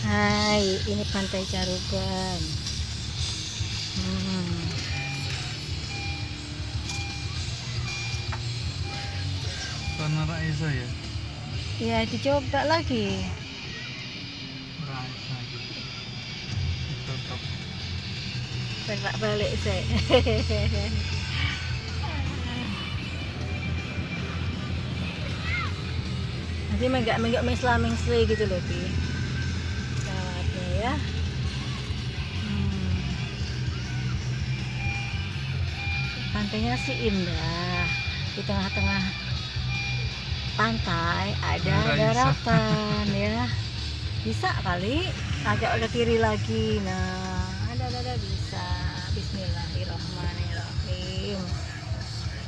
Hai, ini Pantai Caruban. Karena Raisa ya? Ya, dicoba lagi. Raisa ditutup. Terak balik saya. Nanti megak Islaming Sri gitu loh, Bi. Pesawatnya ya. Pantainya sih indah. Di tengah-tengah pantai ada daratan ya. Bisa kali agak ke kiri lagi. Nah, ada bisa. Bismillahirrahmanirrahim.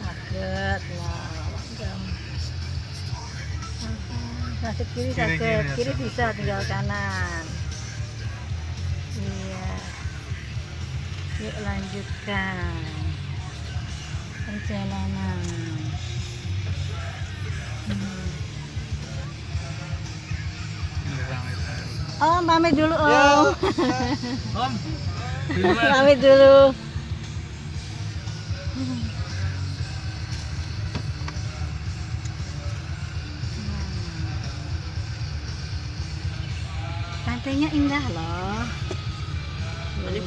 Sakit lah. Sakit kiri sakit kiri bisa, tinggal kanan. Iya. Yuk lanjutkan perjalanan. Oh, pamit dulu Om. Om, Pamit dulu. Pantainya indah loh. Ini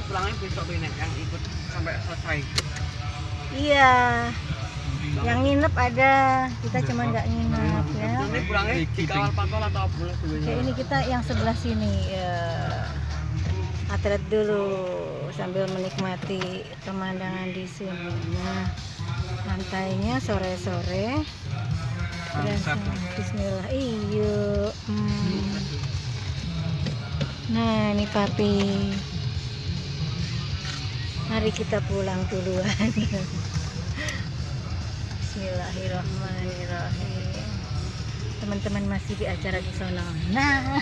pulangnya besok ini yang ikut sampai selesai. Iya. Yang nginep ada, kita cuma nggak nginep ya. Ini pulangnya di kawal pantol atau pulang dulunya? Oke, ini kita yang sebelah sini ya. Atret dulu sambil menikmati pemandangan di sini. Nah, pantainya sore-sore. Bismillah. Iyo. Nah, ini papi. Mari kita pulang duluan. Bismillahirrahmanirrahim. Teman-teman masih di acara di sana. Nah.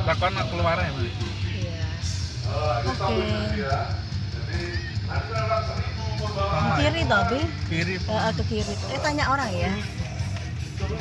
Lakon keluar ya, Mas? Iya. Oke. Ke kiri toh, Bi? Kiri. Ke kiri. Tanya orang ya.